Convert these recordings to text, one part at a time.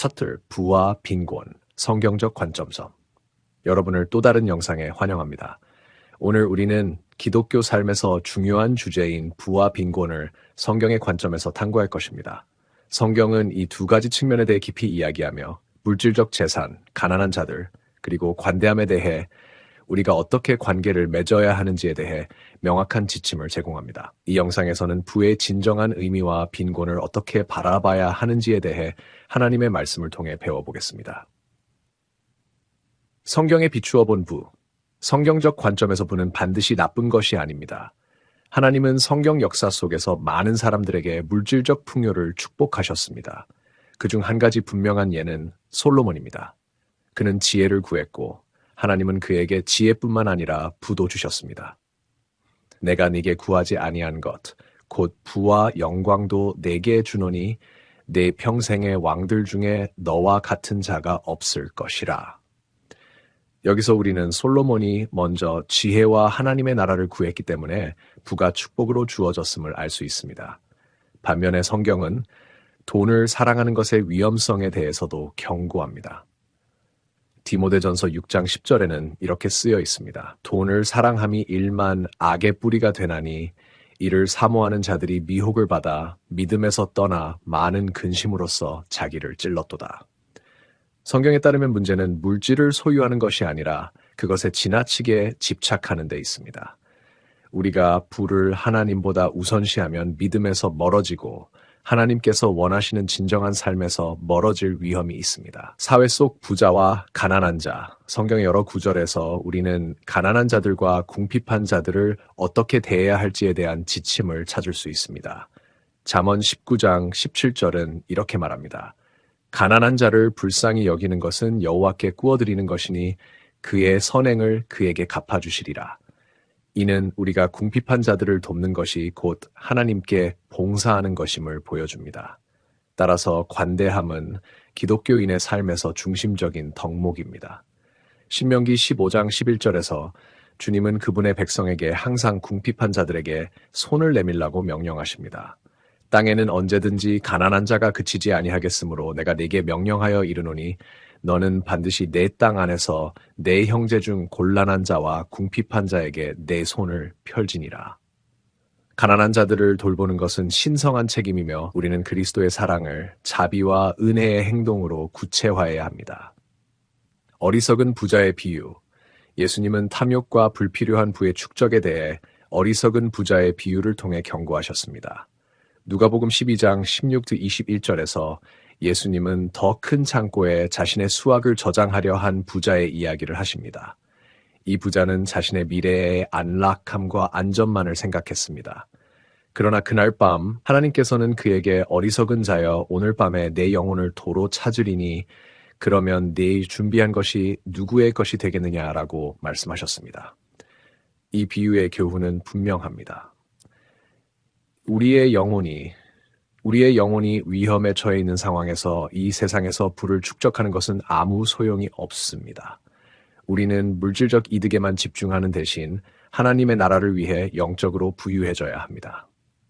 서툴, 부와 빈곤, 성경적 관점서. 여러분을 또 다른 영상에 환영합니다. 오늘 우리는 기독교 삶에서 중요한 주제인 부와 빈곤을 성경의 관점에서 탐구할 것입니다. 성경은 이 두 가지 측면에 대해 깊이 이야기하며 물질적 재산, 가난한 자들, 그리고 관대함에 대해 우리가 어떻게 관계를 맺어야 하는지에 대해 명확한 지침을 제공합니다. 이 영상에서는 부의 진정한 의미와 빈곤을 어떻게 바라봐야 하는지에 대해 하나님의 말씀을 통해 배워보겠습니다. 성경에 비추어 본 부, 성경적 관점에서 부는 반드시 나쁜 것이 아닙니다. 하나님은 성경 역사 속에서 많은 사람들에게 물질적 풍요를 축복하셨습니다. 그중 한 가지 분명한 예는 솔로몬입니다. 그는 지혜를 구했고 하나님은 그에게 지혜뿐만 아니라 부도 주셨습니다. 내가 네게 구하지 아니한 것, 곧 부와 영광도 네게 주노니 내 평생의 왕들 중에 너와 같은 자가 없을 것이라. 여기서 우리는 솔로몬이 먼저 지혜와 하나님의 나라를 구했기 때문에 부가 축복으로 주어졌음을 알 수 있습니다. 반면에 성경은 돈을 사랑하는 것의 위험성에 대해서도 경고합니다. 디모데전서 6장 10절에는 이렇게 쓰여 있습니다. 돈을 사랑함이 일만 악의 뿌리가 되나니 이를 사모하는 자들이 미혹을 받아 믿음에서 떠나 많은 근심으로써 자기를 찔렀도다. 성경에 따르면 문제는 물질을 소유하는 것이 아니라 그것에 지나치게 집착하는 데 있습니다. 우리가 부를 하나님보다 우선시하면 믿음에서 멀어지고 하나님께서 원하시는 진정한 삶에서 멀어질 위험이 있습니다. 사회 속 부자와 가난한 자, 성경의 여러 구절에서 우리는 가난한 자들과 궁핍한 자들을 어떻게 대해야 할지에 대한 지침을 찾을 수 있습니다. 잠언 19장 17절은 이렇게 말합니다. 가난한 자를 불쌍히 여기는 것은 여호와께 꾸어드리는 것이니 그의 선행을 그에게 갚아주시리라. 이는 우리가 궁핍한 자들을 돕는 것이 곧 하나님께 봉사하는 것임을 보여줍니다. 따라서 관대함은 기독교인의 삶에서 중심적인 덕목입니다. 신명기 15장 11절에서 주님은 그분의 백성에게 항상 궁핍한 자들에게 손을 내밀라고 명령하십니다. 땅에는 언제든지 가난한 자가 그치지 아니하겠으므로 내가 네게 명령하여 이르노니 너는 반드시 내 땅 안에서 내 형제 중 곤란한 자와 궁핍한 자에게 내 손을 펼지니라. 가난한 자들을 돌보는 것은 신성한 책임이며 우리는 그리스도의 사랑을 자비와 은혜의 행동으로 구체화해야 합니다. 어리석은 부자의 비유. 예수님은 탐욕과 불필요한 부의 축적에 대해 어리석은 부자의 비유를 통해 경고하셨습니다. 누가복음 12장 16-21절에서 예수님은 더 큰 창고에 자신의 수확을 저장하려 한 부자의 이야기를 하십니다. 이 부자는 자신의 미래의 안락함과 안전만을 생각했습니다. 그러나 그날 밤 하나님께서는 그에게 어리석은 자여 오늘 밤에 내 영혼을 도로 찾으리니 그러면 네 준비한 것이 누구의 것이 되겠느냐라고 말씀하셨습니다. 이 비유의 교훈은 분명합니다. 우리의 영혼이 위험에 처해 있는 상황에서 이 세상에서 부를 축적하는 것은 아무 소용이 없습니다. 우리는 물질적 이득에만 집중하는 대신 하나님의 나라를 위해 영적으로 부유해져야 합니다.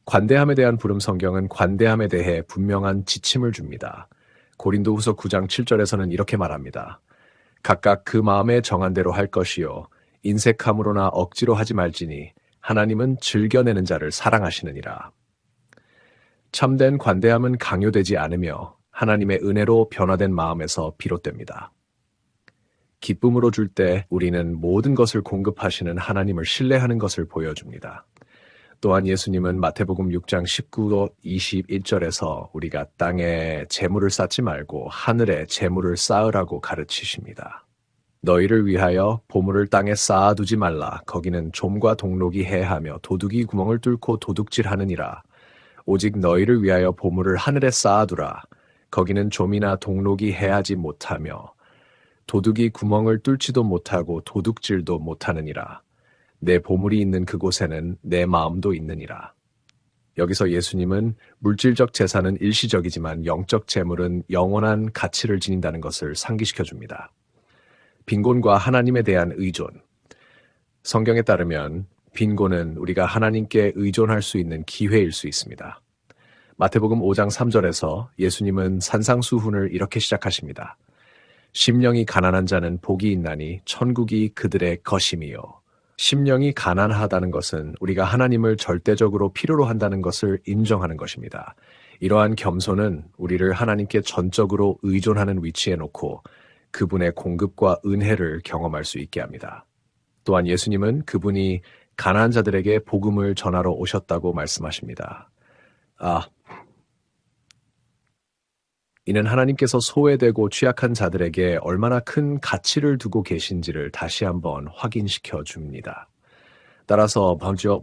관대함에 대한 부름 성경은 관대함에 대해 분명한 지침을 줍니다. 고린도후서 9장 7절에서는 이렇게 말합니다. 각각 그 마음에 정한 대로 할 것이요 인색함으로나 억지로 하지 말지니 하나님은 즐겨내는 자를 사랑하시느니라. 참된 관대함은 강요되지 않으며 하나님의 은혜로 변화된 마음에서 비롯됩니다. 기쁨으로 줄 때 우리는 모든 것을 공급하시는 하나님을 신뢰하는 것을 보여줍니다. 또한 예수님은 마태복음 6장 19-21절에서 우리가 땅에 재물을 쌓지 말고 하늘에 재물을 쌓으라고 가르치십니다. 너희를 위하여 보물을 땅에 쌓아두지 말라. 거기는 좀과 동록이 해하며 도둑이 구멍을 뚫고 도둑질하느니라. 오직 너희를 위하여 보물을 하늘에 쌓아두라. 거기는 좀이나 동록이 해하지 못하며 도둑이 구멍을 뚫지도 못하고 도둑질도 못하느니라. 내 보물이 있는 그곳에는 내 마음도 있느니라. 여기서 예수님은 물질적 재산은 일시적이지만 영적 재물은 영원한 가치를 지닌다는 것을 상기시켜 줍니다. 빈곤과 하나님에 대한 의존. 성경에 따르면 빈곤은 우리가 하나님께 의존할 수 있는 기회일 수 있습니다. 마태복음 5장 3절에서 예수님은 산상수훈을 이렇게 시작하십니다. 심령이 가난한 자는 복이 있나니 천국이 그들의 것임이요. 심령이 가난하다는 것은 우리가 하나님을 절대적으로 필요로 한다는 것을 인정하는 것입니다. 이러한 겸손은 우리를 하나님께 전적으로 의존하는 위치에 놓고 그분의 공급과 은혜를 경험할 수 있게 합니다. 또한 예수님은 그분이 가난한 자들에게 복음을 전하러 오셨다고 말씀하십니다. 이는 하나님께서 소외되고 취약한 자들에게 얼마나 큰 가치를 두고 계신지를 다시 한번 확인시켜 줍니다. 따라서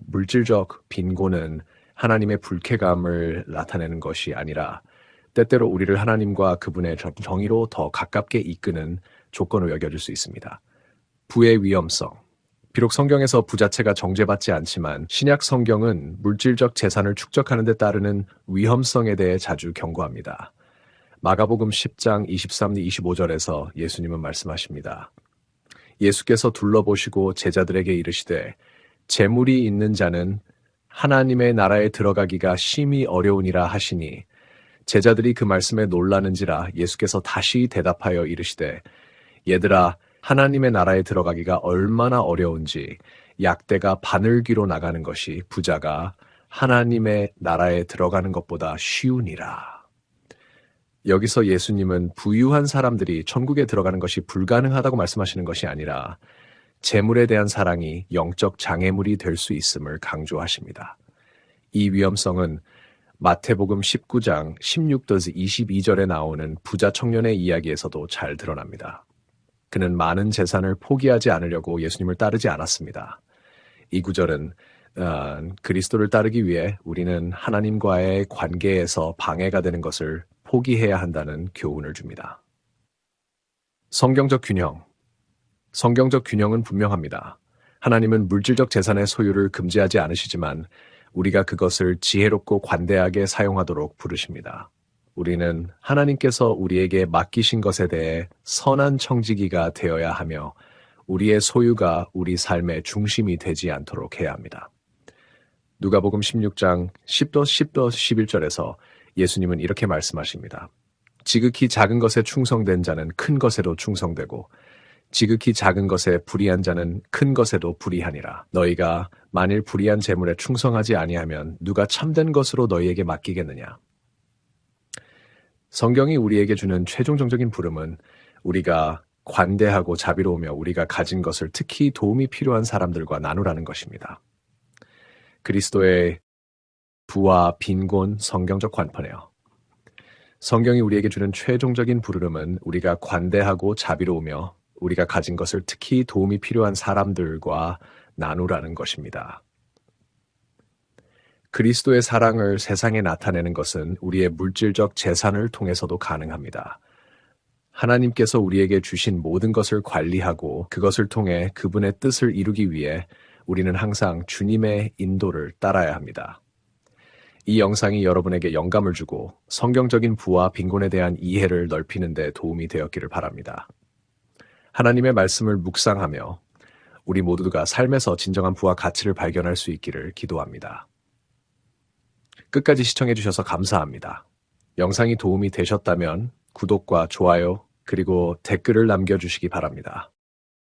물질적 빈곤은 하나님의 불쾌감을 나타내는 것이 아니라 때때로 우리를 하나님과 그분의 정의로 더 가깝게 이끄는 조건으로 여겨질 수 있습니다. 부의 위험성. 비록 성경에서 부자체가 정죄받지 않지만 신약 성경은 물질적 재산을 축적하는 데 따르는 위험성에 대해 자주 경고합니다. 마가복음 10장 23-25절에서 예수님은 말씀하십니다. 예수께서 둘러보시고 제자들에게 이르시되 재물이 있는 자는 하나님의 나라에 들어가기가 심히 어려우니라 하시니 제자들이 그 말씀에 놀라는지라 예수께서 다시 대답하여 이르시되 얘들아 하나님의 나라에 들어가기가 얼마나 어려운지 약대가 바늘귀로 나가는 것이 부자가 하나님의 나라에 들어가는 것보다 쉬우니라. 여기서 예수님은 부유한 사람들이 천국에 들어가는 것이 불가능하다고 말씀하시는 것이 아니라 재물에 대한 사랑이 영적 장애물이 될 수 있음을 강조하십니다. 이 위험성은 마태복음 19장 16-22절에 나오는 부자 청년의 이야기에서도 잘 드러납니다. 그는 많은 재산을 포기하지 않으려고 예수님을 따르지 않았습니다. 이 구절은 그리스도를 따르기 위해 우리는 하나님과의 관계에서 방해가 되는 것을 포기해야 한다는 교훈을 줍니다. 성경적 균형. 성경적 균형은 분명합니다. 하나님은 물질적 재산의 소유를 금지하지 않으시지만 우리가 그것을 지혜롭고 관대하게 사용하도록 부르십니다. 우리는 하나님께서 우리에게 맡기신 것에 대해 선한 청지기가 되어야 하며 우리의 소유가 우리 삶의 중심이 되지 않도록 해야 합니다. 누가복음 16장 10-11절에서 예수님은 이렇게 말씀하십니다. 지극히 작은 것에 충성된 자는 큰 것에도 충성되고 지극히 작은 것에 불의한 자는 큰 것에도 불의하니라. 너희가 만일 불의한 재물에 충성하지 아니하면 누가 참된 것으로 너희에게 맡기겠느냐. 성경이 우리에게 주는 최종적인 부름은 우리가 관대하고 자비로우며 우리가 가진 것을 특히 도움이 필요한 사람들과 나누라는 것입니다. 그리스도의 부와 빈곤 성경적 관포네요. 성경이 우리에게 주는 최종적인 부르름은 우리가 관대하고 자비로우며 우리가 가진 것을 특히 도움이 필요한 사람들과 나누라는 것입니다. 그리스도의 사랑을 세상에 나타내는 것은 우리의 물질적 재산을 통해서도 가능합니다. 하나님께서 우리에게 주신 모든 것을 관리하고 그것을 통해 그분의 뜻을 이루기 위해 우리는 항상 주님의 인도를 따라야 합니다. 이 영상이 여러분에게 영감을 주고 성경적인 부와 빈곤에 대한 이해를 넓히는 데 도움이 되었기를 바랍니다. 하나님의 말씀을 묵상하며 우리 모두가 삶에서 진정한 부와 가치를 발견할 수 있기를 기도합니다. 끝까지 시청해 주셔서 감사합니다. 영상이 도움이 되셨다면 구독과 좋아요 그리고 댓글을 남겨주시기 바랍니다.